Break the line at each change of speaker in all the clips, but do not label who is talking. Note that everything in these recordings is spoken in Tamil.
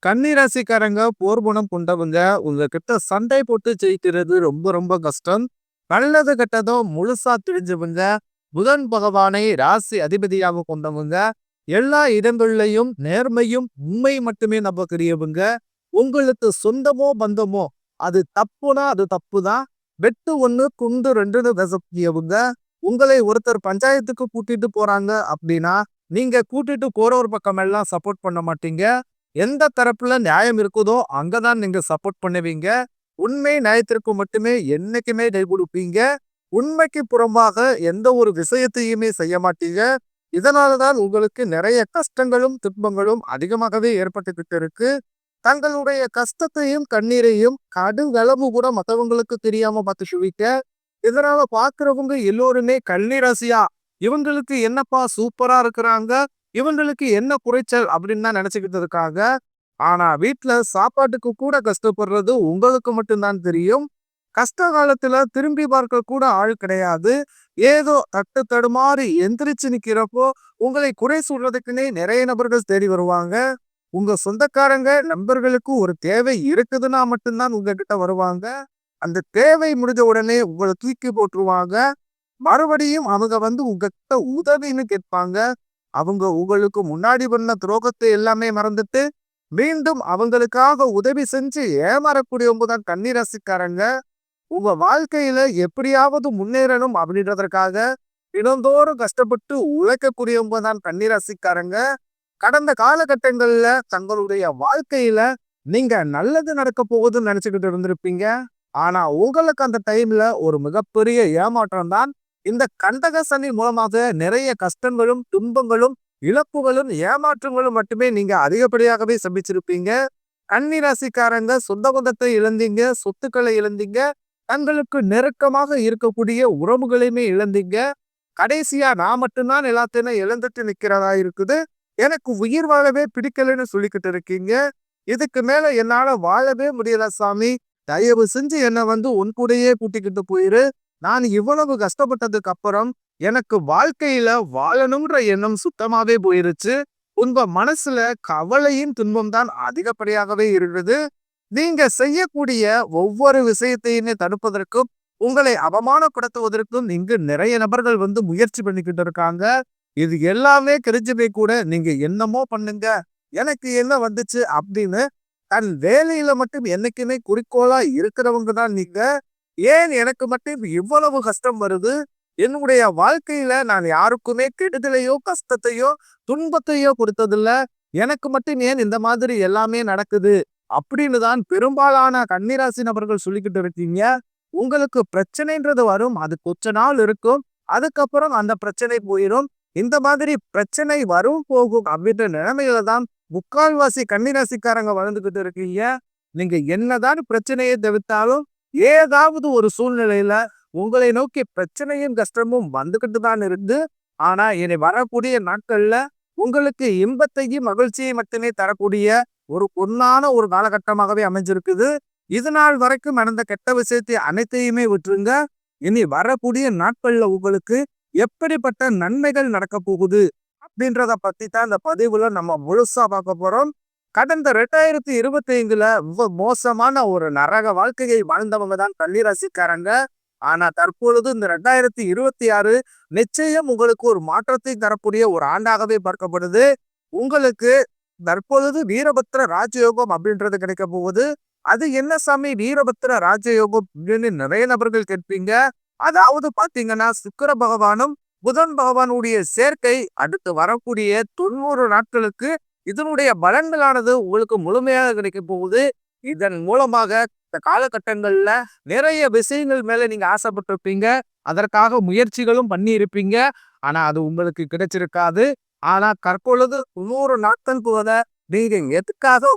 கன்னிராசிக்காரங்க போர்க்குணம் கொண்டவங்க. உங்ககிட்ட சண்டை போட்டு ஜெயிக்கிறது ரொம்ப ரொம்ப கஷ்டம். நல்லது கெட்டதும் முழுசா தெரிஞ்சவங்க. புதன் பகவானை ராசி அதிபதியாக கொண்டவங்க. எல்லா இடங்கள்லயும் நேர்மையும் உண்மை மட்டுமே நம்பக்கூடியவங்க. உங்களுக்கு சொந்தமோ பந்தமோ அது தப்புனா அது தப்புதான். வெட்டு ஒண்ணு குண்டு ரெண்டுன்னு பேசக்கூடியவங்க. உங்களை ஒருத்தர் பஞ்சாயத்துக்கு கூட்டிட்டு போறாங்க அப்படின்னா நீங்க கூட்டிட்டு போற ஒரு பக்கம் எல்லாம் சப்போர்ட் பண்ண மாட்டீங்க. எந்த தரப்புல நியாயம் இருக்குதோ அங்கதான் நீங்க சப்போர்ட் பண்ணுவீங்க. உண்மை நியாயத்திற்கு மட்டுமே என்னைக்குமே கை கொடுப்பீங்க. உண்மைக்கு புறம்பாக எந்த ஒரு விஷயத்தையுமே செய்ய மாட்டீங்க. இதனாலதான் உங்களுக்கு நிறைய கஷ்டங்களும் துன்பங்களும் அதிகமாகவே ஏற்பட்டுக்கிட்டு இருக்கு. தங்களுடைய கஷ்டத்தையும் கண்ணீரையும் கடுகளவு கூட மத்தவங்களுக்கு தெரியாம பார்த்துக்குவீங்க. இதனால பாக்குறவங்க எல்லோருமே கன்னிராசியா இவங்களுக்கு என்னப்பா சூப்பரா இருக்கிறாங்க, இவங்களுக்கு என்ன குறைச்சல் அப்படின்னு தான் நினைச்சுக்கிட்டு இருக்காங்க. ஆனா வீட்டுல சாப்பாட்டுக்கு கூட கஷ்டப்படுறது உங்களுக்கு மட்டும்தான் தெரியும். கஷ்ட காலத்துல திரும்பி பார்க்க கூட ஆள் கிடையாது. ஏதோ தட்டு தடுமாறி எந்திரிச்சு நிக்கிறப்போ உங்களை குறை சொல்றதுக்குன்னே நிறைய நபர்கள் தேடி வருவாங்க. உங்க சொந்தக்காரங்க நண்பர்களுக்கு ஒரு தேவை இருக்குதுன்னா மட்டும்தான் உங்ககிட்ட வருவாங்க. அந்த தேவை முடிஞ்ச உடனே உங்களை தூக்கி போட்டுருவாங்க. மறுபடியும் அவங்க உங்ககிட்ட உதவின்னு கேட்பாங்க. அவங்க உங்களுக்கு முன்னாடி பண்ண துரோகத்தை எல்லாமே மறந்துட்டு மீண்டும் அவங்களுக்காக உதவி செஞ்சு ஏமாறக்கூடியவங்க தான் கன்னிராசிக்காரங்க. உங்க வாழ்க்கையில எப்படியாவது முன்னேறணும் அப்படின்றதற்காக தினந்தோறும் கஷ்டப்பட்டு உழைக்கக்கூடியவங்க தான் கன்னிராசிக்காரங்க. கடந்த காலகட்டங்கள்ல தங்களுடைய வாழ்க்கையில நீங்க நல்லது நடக்க போகுதுன்னு நினைச்சுக்கிட்டு இருந்திருப்பீங்க. ஆனா உங்களுக்கு அந்த டைம்ல ஒரு மிகப்பெரிய ஏமாற்றம் தான். இந்த கண்டக சனி மூலமாக நிறைய கஷ்டங்களும் துன்பங்களும் இழப்புகளும் ஏமாற்றங்களும் மட்டுமே நீங்க அதிகப்படியாகவே சந்திச்சிருப்பீங்க. கன்னி ராசிக்காரங்க சொந்த பந்தத்தை இழந்தீங்க, சொத்துக்களை இழந்தீங்க, தங்களுக்கு நெருக்கமாக இருக்கக்கூடிய உறவுகளையுமே இழந்தீங்க. கடைசியா நான் மட்டும்தான் எல்லாத்தையும் இழந்துட்டு நிக்கிறதா இருக்குது, எனக்கு உயிர் வாழவே பிடிக்கலன்னு சொல்லிக்கிட்டு இருக்கீங்க. இதுக்கு மேல என்னால வாழவே முடியல சாமி, தயவு செஞ்சு என்ன உன் கூடயே கூட்டிக்கிட்டு போயிரு. நான் இவ்வளவு கஷ்டப்பட்டதுக்கு அப்புறம் எனக்கு வாழ்க்கையில வாழணும்ன்ற எண்ணம் சுத்தமாவே போயிருச்சு. உங்க மனசுல கவலையின் துன்பம் தான் அதிகப்படியாகவே இருக்குது. நீங்க செய்யக்கூடிய ஒவ்வொரு விஷயத்தையுமே தடுப்பதற்கும் உங்களை அவமானப்படுத்துவதற்கும் இங்கு நிறைய நபர்கள் முயற்சி பண்ணிக்கிட்டு இருக்காங்க. இது எல்லாமே தெரிஞ்சுமே கூட நீங்க என்னமோ பண்ணுங்க, எனக்கு என்ன வந்துச்சு அப்படின்னு தன் வேலையில மட்டும் என்னைக்குமே குறிக்கோளா இருக்கிறவங்க தான் நீங்க. ஏன் எனக்கு மட்டும் இவ்வளவு கஷ்டம் வருது, என்னுடைய வாழ்க்கையில நான் யாருக்குமே கெடுதலையோ கஷ்டத்தையோ துன்பத்தையோ கொடுத்ததில்ல, எனக்கு மட்டும் ஏன் இந்த மாதிரி எல்லாமே நடக்குது அப்படின்னு தான் பெரும்பாலான கன்னிராசி நபர்கள் சொல்லிக்கிட்டு இருக்கீங்க. உங்களுக்கு பிரச்சனைன்றது வரும், அது கொஞ்ச நாள் இருக்கும், அதுக்கப்புறம் அந்த பிரச்சனை போயிடும். இந்த மாதிரி பிரச்சனை வரும் போகும் அப்படின்ற நிலைமையில தான் முக்கால்வாசி கன்னிராசிக்காரங்க வளர்ந்துகிட்டு இருக்கீங்க. நீங்க என்னதான் பிரச்சனையை தவிர்த்தாலும் ஏதாவது ஒரு சூழ்நிலையில உங்களை நோக்கி பிரச்சனையும் கஷ்டமும் வந்துகிட்டு தான் இருந்து, ஆனா இனி வரக்கூடிய நாட்கள்ல உங்களுக்கு இன்பத்தையும் மகிழ்ச்சியை மட்டுமே தரக்கூடிய ஒரு பொன்னான ஒரு காலகட்டமாகவே அமைஞ்சிருக்குது. இது நாள் வரைக்கும் நடந்த கெட்ட விஷயத்தை அனைத்தையுமே விட்டுருங்க. இனி வரக்கூடிய நாட்கள்ல உங்களுக்கு எப்படிப்பட்ட நன்மைகள் நடக்க போகுது அப்படின்றத பத்தி தான் இந்த பதிவுல நம்ம முழுசா பார்க்க போறோம். கடந்த 2025ல மோசமான ஒரு நரக வாழ்க்கையை வாழ்ந்தவங்க தான் கன்னிராசிக்காரங்க. ஆனா தற்பொழுது இந்த 2026 நிச்சயம் உங்களுக்கு ஒரு மாற்றத்தை தரக்கூடிய ஒரு ஆண்டாகவே பார்க்கப்படுது. உங்களுக்கு தற்பொழுது வீரபத்திர ராஜயோகம் அப்படின்றது கிடைக்க போகுது. அது என்ன சாமி வீரபத்திர ராஜயோகம் அப்படின்னு நிறைய நபர்கள் கேட்பீங்க. அதாவது பாத்தீங்கன்னா சுக்கிர பகவானும் புதன் பகவானுடைய சேர்க்கை அடுத்து வரக்கூடிய 90 நாட்களுக்கு இதனுடைய பலன்களானது உங்களுக்கு முழுமையாக கிடைக்க போகுது. இதன் மூலமாக இந்த காலகட்டங்கள்ல நிறைய விஷயங்கள் மேல நீங்க ஆசைப்பட்டிருப்பீங்க, அதற்காக முயற்சிகளும் பண்ணி இருப்பீங்க. ஆனா அது உங்களுக்கு கிடைச்சிருக்காது. ஆனா தற்பொழுது 100 நாட்கள் போத நீங்க எதுக்காக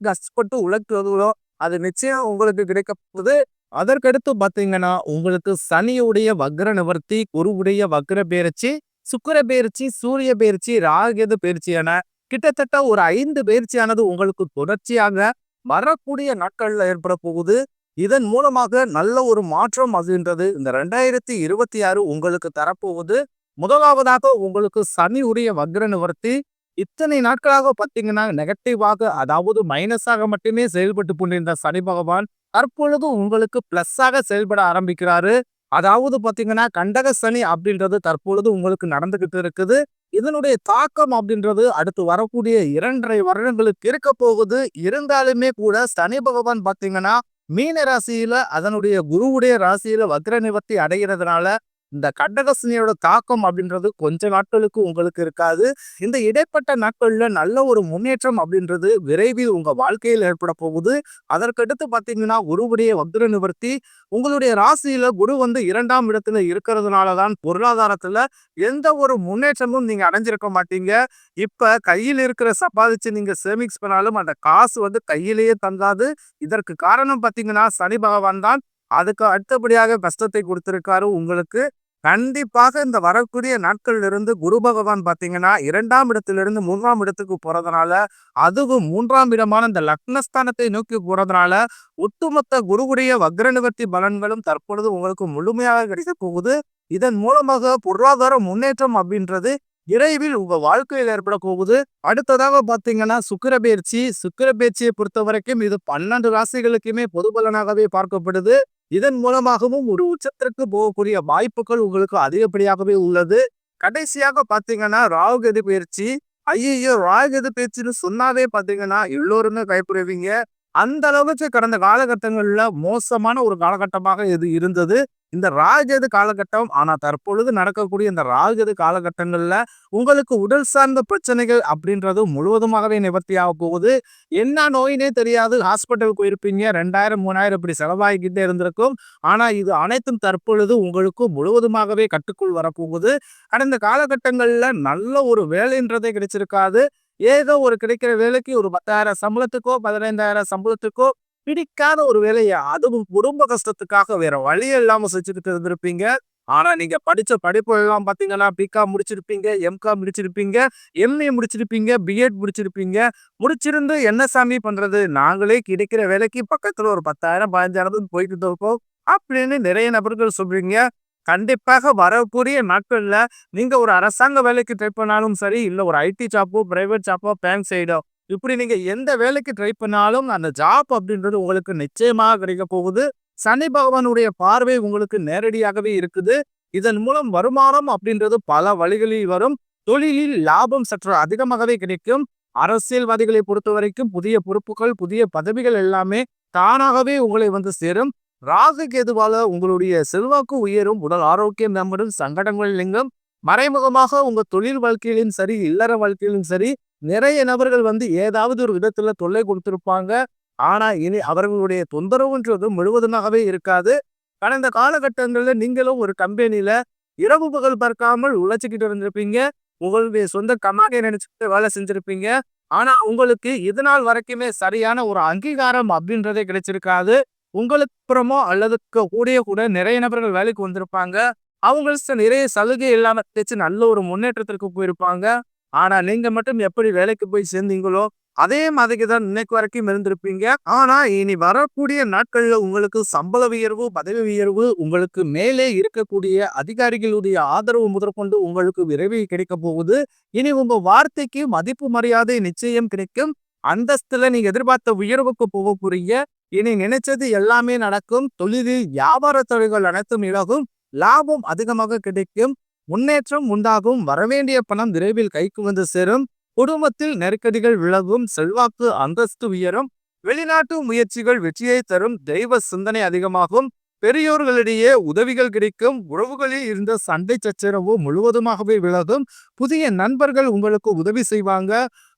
கஷ்டப்பட்டு உழைக்கிறதோ அது நிச்சயம் உங்களுக்கு கிடைக்க போகுது. அதற்கடுத்து பாத்தீங்கன்னா உங்களுக்கு சனியுடைய வக்ர நிவர்த்தி, குருவுடைய வக்ர பெயர்ச்சி, சுக்கிர பெயர்ச்சி, சூரிய பெயர்ச்சி, ராகேது பெயர்ச்சியான கிட்டத்தட்ட ஒரு 5 பயிற்சியானது உங்களுக்கு தொடர்ச்சியாக வரக்கூடிய நாட்கள்ல ஏற்பட போகுது. இதன் மூலமாக நல்ல ஒரு மாற்றம் அதுன்றது இந்த 2026 உங்களுக்கு தரப்போகுது. முதலாவதாக உங்களுக்கு சனி உடைய வக்ர நிவர்த்தி. இத்தனை நாட்களாக பார்த்தீங்கன்னா, நெகட்டிவாக அதாவது மைனஸாக மட்டுமே செயல்பட்டு கொண்டிருந்த சனி பகவான், தற்பொழுது உங்களுக்கு பிளஸ்ஸாக செயல்பட ஆரம்பிக்கிறாரு. அதாவது பார்த்தீங்கன்னா, கண்டக சனி அப்படின்றது தற்பொழுது உங்களுக்கு நடந்துகிட்டு இருக்குது. இதனுடைய தாக்கம் அப்படின்றது அடுத்து வரக்கூடிய 2 1/2 வருடங்களுக்கு இருக்க போகுது. இருந்தாலுமே கூட சனி பகவான் பார்த்தீங்கன்னா, மீன ராசியில அதனுடைய குருவுடைய ராசியில வக்ர நிவர்த்தி அடைகிறதுனால, இந்த கடகசனியோட தாக்கம் அப்படின்றது கொஞ்ச நாட்களுக்கு உங்களுக்கு இருக்காது. இந்த இடைப்பட்ட நாட்கள்ல நல்ல ஒரு முன்னேற்றம் அப்படின்றது விரைவில் உங்க வாழ்க்கையில் ஏற்பட போகுது. அதற்கடுத்து பார்த்தீங்கன்னா, குருவுடைய வக்ர நிவர்த்தி உங்களுடைய ராசியில குரு வந்து 2ஆம் இடத்துல இருக்கிறதுனால தான் பொருளாதாரத்துல எந்த ஒரு முன்னேற்றமும் நீங்க அடைஞ்சிருக்க மாட்டீங்க. இப்ப கையில் இருக்கிற சம்பாதிச்சு நீங்க சேவிங்ஸ் பண்ணாலும் அந்த காசு வந்து கையிலேயே தங்காது. இதற்கு காரணம் பார்த்தீங்கன்னா, சனி பகவான் தான். அதுக்கு அடுத்தபடியாக கஷ்டத்தை கொடுத்திருக்காரு உங்களுக்கு. கண்டிப்பாக இந்த வரக்கூடிய நாட்கள்ல இருந்து குரு பகவான் பார்த்தீங்கன்னா, 2ஆம் இடத்திலிருந்து 3ஆம் இடத்துக்கு போறதுனால, அதுவும் 3ஆம் இடமான இந்த லக்னஸ்தானத்தை நோக்கி போறதுனால, ஒட்டுமொத்த குருவுடைய வக்ர நிவர்த்தி பலன்களும் தற்பொழுது உங்களுக்கு முழுமையாக கிடைக்கப் போகுது. இதன் மூலமாக பொருளாதார முன்னேற்றம் அப்படின்றது விரைவில் உங்க வாழ்க்கையில் ஏற்பட போகுது. அடுத்ததாக பார்த்தீங்கன்னா, சுக்கிர பெயர்ச்சி. சுக்கிர பெயர்ச்சியை பொறுத்தவரைக்கும் இது 12 ராசிகளுக்குமே பொது பலனாகவே பார்க்கப்படுது. இதன் மூலமாகவும் ஒரு உச்சத்திற்கு போகக்கூடிய வாய்ப்புகள் உங்களுக்கு அதிகப்படியாகவே உள்ளது. கடைசியாக பார்த்தீங்கன்னா, ராகு கேது பெயர்ச்சி. ஐய்யய்யோ! ராகு கேது பெயர்ச்சின்னு சொன்னாவே பார்த்தீங்கன்னா, எல்லோருமே பயப்படுவீங்க. அந்த அளவுக்கு கடந்த காலகட்டங்கள்ல மோசமான ஒரு காலகட்டமாக இது இருந்தது. இந்த ராகு கேது காலகட்டம். ஆனா தற்பொழுது நடக்கக்கூடிய இந்த ராகு கேது காலகட்டங்கள்ல உங்களுக்கு உடல் சார்ந்த பிரச்சனைகள் அப்படின்றது முழுவதுமாகவே நிவர்த்தியாக போகுது. என்ன நோயினே தெரியாது ஹாஸ்பிட்டல் போயிருப்பீங்க. 2000 3000 இப்படி செலவாகிக்கிட்டே இருந்திருக்கும். ஆனா இது அனைத்தும் தற்பொழுது உங்களுக்கு முழுவதுமாகவே கட்டுக்குள் வரப்போகுது. கடந்த காலகட்டங்கள்ல நல்ல ஒரு வேலைன்றதே கிடைச்சிருக்காது. ஏதோ ஒரு கிடைக்கிற வேலைக்கு ஒரு 10,000 சம்பளத்துக்கோ 15,000 சம்பளத்துக்கோ பிடிக்காத ஒரு வேலைய அதுவும் குடும்ப கஷ்டத்துக்காக வேற வழி இல்லாம செஞ்சுக்கிட்டு இருந்திருப்பீங்க. ஆனா நீங்க படிச்ச படிப்பு எல்லாம் பார்த்தீங்கன்னா, பிகாம் முடிச்சிருப்பீங்க, எம்காம் முடிச்சிருப்பீங்க, எம்ஏ முடிச்சிருப்பீங்க, பிஎட் முடிச்சிருப்பீங்க. முடிச்சிருந்து என்ன சாமி பண்றது? நாங்களே கிடைக்கிற வேலைக்கு பக்கத்துல ஒரு 10,000 15,000 போய்க்கிட்டு இருக்கோம் அப்படின்னு நிறைய நபர்கள் சொல்றீங்க. கண்டிப்பாக வரக்கூடிய நாட்கள்ல நீங்க ஒரு அரசாங்க வேலைக்கு ட்ரை பண்ணாலும் சரி, இல்ல ஒரு ஐடி ஜாப்போ, பிரைவேட் ஜாப்போ, பேங்க் சைடோ இப்படி நீங்க எந்த வேலைக்கு ட்ரை பண்ணாலும் அந்த ஜாப் அப்படின்றது உங்களுக்கு நிச்சயமாக கிடைக்க போகுது. சனி பகவானுடைய பார்வை உங்களுக்கு நேரடியாகவே இருக்குது. இதன் மூலம் வருமானம் அப்படின்றது பல வழிகளில் வரும். தொழிலில் லாபம் சற்று அதிகமாகவே கிடைக்கும். அரசியல்வாதிகளை பொறுத்தவரைக்கும் புதிய பொறுப்புகள், புதிய பதவிகள் எல்லாமே தானாகவே உங்களை வந்து சேரும். ராகு கேதுவால உங்களுடைய செல்வாக்கு உயரும், உடல் ஆரோக்கியம் மேம்படும், சங்கடங்கள் நீங்கும். மறைமுகமாக உங்க தொழில் வாழ்க்கையிலும் சரி, இல்லற வாழ்க்கையிலும் சரி, நிறைய நபர்கள் வந்து ஏதாவது ஒரு விதத்துல தொல்லை கொடுத்திருப்பாங்க. ஆனா இனி அவர்களுடைய தொந்தரவுன்றது முழுவதுமாகவே இருக்காது. கடந்த காலகட்டங்கள்ல நீங்களும் ஒரு கம்பெனில இரவு பகல் பார்க்காமல் உழைச்சிக்கிட்டு இருந்திருப்பீங்க. உங்களுடைய சொந்த கமாகை நினைச்சுக்கிட்டு வேலை செஞ்சிருப்பீங்க. ஆனா உங்களுக்கு இதுநாள் வரைக்குமே சரியான ஒரு அங்கீகாரம் அப்படின்றதே கிடைச்சிருக்காது. உங்களுக்கு அப்புறமோ அல்லது கூடயே கூட நிறைய நபர்கள் வேலைக்கு வந்திருப்பாங்க. அவங்களுக்கு நிறைய சலுகை இல்லாம கிடைச்சு நல்ல ஒரு முன்னேற்றத்திற்கு போயிருப்பாங்க. ஆனா நீங்க மட்டும் எப்படி வேலைக்கு போய் சேர்ந்தீங்களோ, அதே மாதிரி தான் இன்னைக்கு வரைக்கும் இருந்திருப்பீங்க. ஆனா இனி வரக்கூடிய நாட்கள்ல உங்களுக்கு சம்பள உயர்வு, பதவி உயர்வு, உங்களுக்கு மேலே இருக்கக்கூடிய அதிகாரிகளுடைய ஆதரவு முதற்கொண்டு உங்களுக்கு விரைவில் கிடைக்க போகுது. இனி உங்க வார்த்தைக்கு மதிப்பு மரியாதை நிச்சயம் கிடைக்கும். அந்தஸ்துல நீங்க எதிர்பார்த்த உயர்வுக்கு போக போறீங்க. இனி நினைச்சது எல்லாமே நடக்கும். தொழிலில் வியாபார தொழில்கள் அனைத்தும் இழகும். லாபம் அதிகமாக கிடைக்கும். முன்னேற்றம் உண்டாகும். வரவேண்டிய பணம் விரைவில் கைக்கு வந்து சேரும். குடும்பத்தில் நெருக்கடிகள் விலகும். செல்வாக்கு அந்தஸ்து உயரும். வெளிநாட்டு முயற்சிகள் வெற்றியை தரும். தெய்வ சிந்தனை அதிகமாகும். பெரியோர்களிடையே உதவிகள் கிடைக்கும். உறவுகளில் இருந்த சண்டை சச்சரவு முழுவதுமாகவே விலகும். புதிய நண்பர்கள் உங்களுக்கு உதவி செய்வாங்க.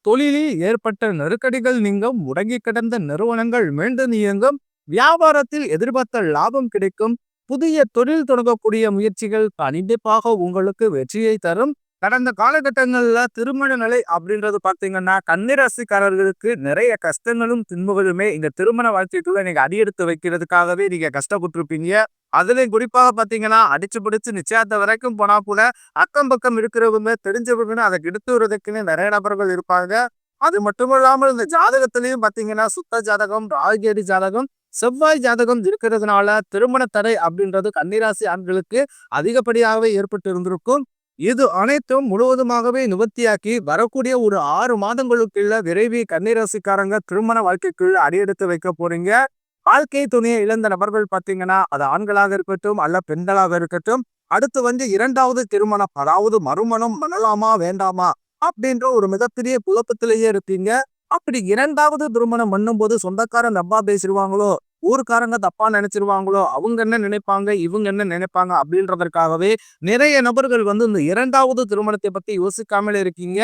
தொழிலில் ஏற்பட்ட நெருக்கடிகள் நீங்கும். முடங்கி கிடந்த நிறுவனங்கள் மீண்டும் இயங்கும். வியாபாரத்தில் எதிர்பார்த்த லாபம் கிடைக்கும். புதிய தொழில் தொடங்கக்கூடிய முயற்சிகள் கண்டிப்பாக உங்களுக்கு வெற்றியை தரும். கடந்த காலகட்டங்கள்ல திருமண நிலை அப்படின்றது பார்த்தீங்கன்னா, கன்னிராசிக்காரர்களுக்கு நிறைய கஷ்டங்களும் துன்பங்களுமே இந்த திருமண வாழ்க்கைக்குள்ள நீங்க அடியெடுத்து வைக்கிறதுக்காகவே நீங்க கஷ்டப்பட்டிருப்பீங்க. அதுலயும் குறிப்பாக பார்த்தீங்கன்னா, அடிச்சு பிடிச்சு நிச்சயத்த வரைக்கும் போனா கூட அக்கம் பக்கம் இருக்கிறவங்க தெரிஞ்சவங்கன்னு அதை கெடுத்து விடுறதுக்குன்னு நிறைய நபர்கள் இருப்பாங்க. அது மட்டுமில்லாமல் இந்த ஜாதகத்திலையும் பார்த்தீங்கன்னா, சுத்த ஜாதகம், ராகுகேது ஜாதகம், செவ்வாய் ஜாதகம் இருக்கிறதுனால திருமண தடை அப்படின்றது கன்னிராசி ஆண்களுக்கு அதிகப்படியாகவே ஏற்பட்டு இருந்திருக்கும். இது அனைத்தும் முழுவதுமாகவே நிவர்த்தியாக்கி வரக்கூடிய ஒரு 6 மாதங்களுக்குள்ள விரைவில் கன்னிராசிக்காரங்க திருமண வாழ்க்கைக்குள்ள அடியெடுத்து வைக்க போறீங்க. வாழ்க்கை துணையை இழந்த நபர்கள் பார்த்தீங்கன்னா, அது ஆண்களாக இருக்கட்டும் அல்ல பெண்களாக இருக்கட்டும், அடுத்து இரண்டாவது திருமணம் அதாவது மறுமணம் பண்ணலாமா வேண்டாமா அப்படின்ற ஒரு மிகப்பெரிய குழப்பத்திலேயே இருப்பீங்க. அப்படி இரண்டாவது திருமணம் பண்ணும்போது சொந்தக்காரன் தப்பா பேசிடுவாங்களோ, ஊர்க்காரங்க தப்பா நினைச்சிருவாங்களோ, அவங்க என்ன நினைப்பாங்க, இவங்க என்ன நினைப்பாங்க அப்படின்றதற்காகவே நிறைய நபர்கள் இந்த இரண்டாவது திருமணத்தை பத்தி யோசிக்காமல் இருக்கீங்க.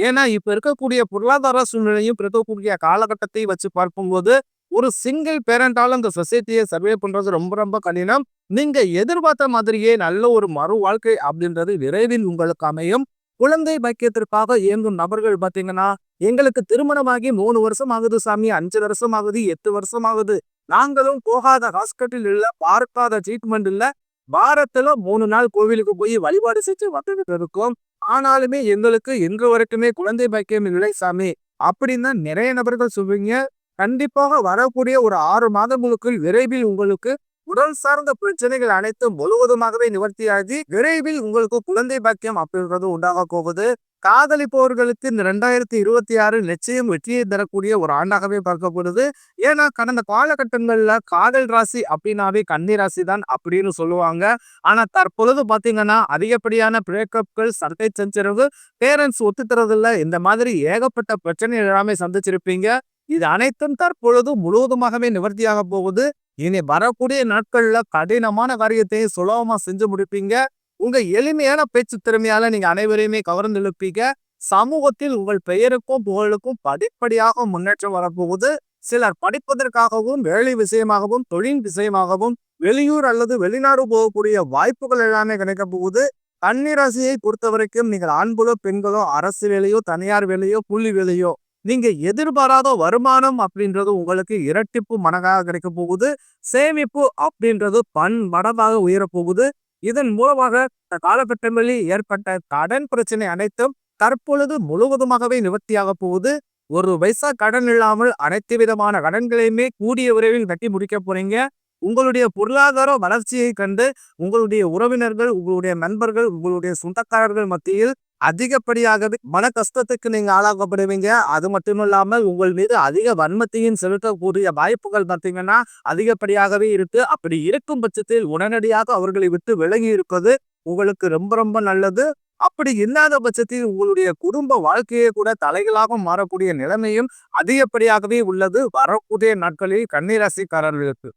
ஏன்னா இப்ப இருக்கக்கூடிய பொருளாதார சூழ்நிலையும் இப்ப இருக்கக்கூடிய காலகட்டத்தை வச்சு பார்க்கும்போது ஒரு சிங்கிள் பேரண்டால இந்த சொசைட்டியை சர்வே பண்றது ரொம்ப ரொம்ப கடினம். நீங்க எதிர்பார்த்த மாதிரியே நல்ல ஒரு மறு வாழ்க்கை அப்படின்றது விரைவில் உங்களுக்கு அமையும். குழந்தை பாக்கியத்திற்காக இயங்கும் நபர்கள் பாத்தீங்கன்னா, எங்களுக்கு திருமணமாகி 3 வருஷம் ஆகுது சாமி, 5 வருஷம் ஆகுது, 8 வருஷம் ஆகுது, நாங்களும் போகாத ஹாஸ்பிட்டல் இல்ல, பார்க்காத ட்ரீட்மெண்ட் இல்ல, வாரத்துல 3 நாள் கோவிலுக்கு போய் வழிபாடு செஞ்சு வந்துட்டு இருக்கோம். ஆனாலுமே எங்களுக்கு இன்று வரைக்குமே குழந்தை பாக்கியம் இல்லை சாமி அப்படின்னு நிறைய நபர்கள் சொல்றீங்க. கண்டிப்பாக வரக்கூடிய ஒரு 6 மாதங்களுக்குள் விரைவில் உங்களுக்கு உடல் சார்ந்த பிரச்சனைகள் அனைத்தும் முழுவதுமாகவே நிவர்த்தியாகி விரைவில் உங்களுக்கு குழந்தை பாக்கியம் அப்படின்றது உண்டாக போகுது. காதலிப்பவர்களுக்கு இந்த 2026 நிச்சயம் வெற்றியை தரக்கூடிய ஒரு ஆண்டாகவே பார்க்கப்படுது. ஏன்னா கடந்த காலகட்டங்கள்ல காதல் ராசி அப்படின்னாவே கன்னி ராசி தான் அப்படின்னு சொல்லுவாங்க. ஆனா தற்பொழுது பாத்தீங்கன்னா அதிகப்படியான பிரேக்கப்கள், சண்டை சச்சரவு, பேரண்ட்ஸ் ஒத்துத்தரதில்ல, இந்த மாதிரி ஏகப்பட்ட பிரச்சனை எல்லாமே சந்திச்சிருப்பீங்க. இது அனைத்தும் தற்பொழுது முழுவதுமாகவே நிவர்த்தியாக போகுது. இனி வரக்கூடிய நாட்கள்ல கடினமான காரியத்தை சுலபமா செஞ்சு முடிப்பீங்க. உங்க எளிமையான பேச்சு திறமையால நீங்க அனைவரையுமே கவர்ந்து இழுப்பீங்க. சமூகத்தில் உங்கள் பெயருக்கும் புகழுக்கும் படிப்படியாக முன்னேற்றம் வரப்போகுது. சிலர் படிப்பதற்காகவும் வேலை விஷயமாகவும் தொழில் விஷயமாகவும் வெளியூர் அல்லது வெளிநாடு போகக்கூடிய வாய்ப்புகள் எல்லாமே கிடைக்க போகுது. கன்னிராசியை பொறுத்த வரைக்கும் நீங்கள் ஆண்களோ பெண்களோ அரசு வேலையோ தனியார் வேலையோ புள்ளி வேலையோ நீங்க எதிர்பாராத வருமானம் அப்படின்றது உங்களுக்கு இரட்டிப்பு மடங்காக கிடைக்க போகுது. சேமிப்பு அப்படின்றது பன்மடங்காக உயரப்போகுது. இதன் மூலமாக காலகட்டங்களில் ஏற்பட்ட கடன் பிரச்சனை அனைத்தும் தற்பொழுது முழுவதுமாகவே நிவர்த்தியாக போகுது. ஒரு பைசா கடன் இல்லாமல் அனைத்து விதமான கடன்களையுமே கூடிய விரைவில் கட்டி முடிக்க போறீங்க. உங்களுடைய பொருளாதார வளர்ச்சியை கண்டு உங்களுடைய உறவினர்கள், உங்களுடைய நண்பர்கள், உங்களுடைய சொந்தக்காரர்கள் மத்தியில் அதிகப்படியாகவே மன கஷ்டத்துக்கு நீங்க ஆளாக்கப்படுவீங்க. அது மட்டும் இல்லாமல் உங்கள் மீது அதிக வன்மத்தையும் செலுத்தக்கூடிய வாய்ப்புகள் பார்த்தீங்கன்னா அதிகப்படியாகவே இருக்கு. அப்படி இருக்கும் பட்சத்தில் உடனடியாக அவர்களை விட்டு விலகி இருப்பது உங்களுக்கு ரொம்ப ரொம்ப நல்லது. அப்படி இல்லாத பட்சத்தில் உங்களுடைய குடும்ப வாழ்க்கையை கூட தலைகளாக மாறக்கூடிய நிலைமையும் அதிகப்படியாகவே உள்ளது வரக்கூடிய நாட்களில் கன்னிராசிக்காரர்களுக்கு.